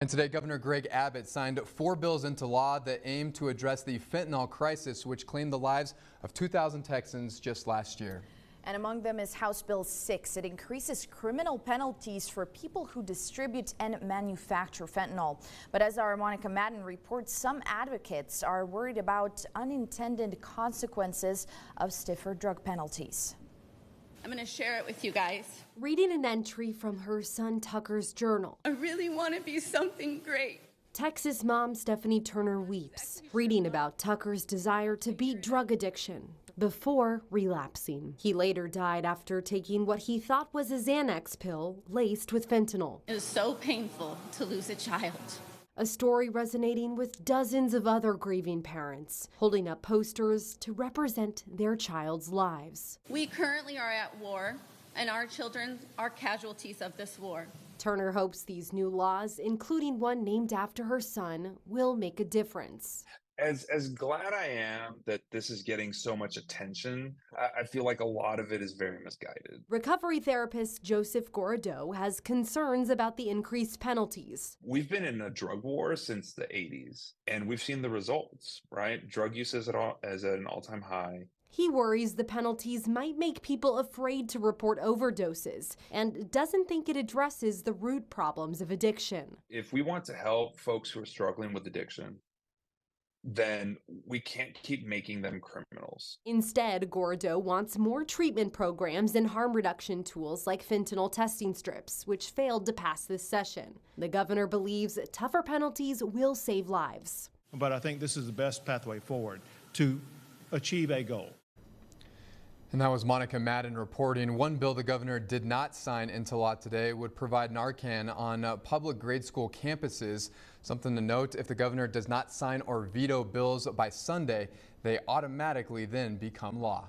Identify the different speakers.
Speaker 1: And today, Governor Greg Abbott signed 4 bills into law that aim to address the fentanyl crisis, which claimed the lives of 2,000 Texans just last year.
Speaker 2: And among them is House Bill 6. It increases criminal penalties for people who distribute and manufacture fentanyl. But as our Monica Madden reports, some advocates are worried about unintended consequences of stiffer drug penalties.
Speaker 3: I'm going to share it with you guys.
Speaker 4: Reading an entry from her son Tucker's journal.
Speaker 3: I really want to be something great.
Speaker 4: Texas mom Stephanie Turner weeps, reading about Tucker's desire to beat drug addiction before relapsing. He later died after taking what he thought was a Xanax pill laced with fentanyl.
Speaker 3: It was so painful to lose a child.
Speaker 4: A story resonating with dozens of other grieving parents, holding up posters to represent their child's lives.
Speaker 3: We currently are at war, and our children are casualties of this war.
Speaker 4: Turner hopes these new laws, including one named after her son, will make a difference.
Speaker 5: As glad I am that this is getting so much attention, I feel like a lot of it is very misguided.
Speaker 4: Recovery therapist Joseph Gorideau has concerns about the increased penalties.
Speaker 5: We've been in a drug war since the 80s, and we've seen the results, right? Drug use is at an all-time high.
Speaker 4: He worries the penalties might make people afraid to report overdoses and doesn't think it addresses the root problems of addiction.
Speaker 5: If we want to help folks who are struggling with addiction, then we can't keep making them criminals.
Speaker 4: Instead, Gorideau wants more treatment programs and harm reduction tools like fentanyl testing strips, which failed to pass this session. The governor believes tougher penalties will save lives.
Speaker 6: But I think this is the best pathway forward to achieve a goal.
Speaker 1: And that was Monica Madden reporting. One bill the governor did not sign into law today would provide Narcan on public grade school campuses. Something to note, if the governor does not sign or veto bills by Sunday, they automatically then become law.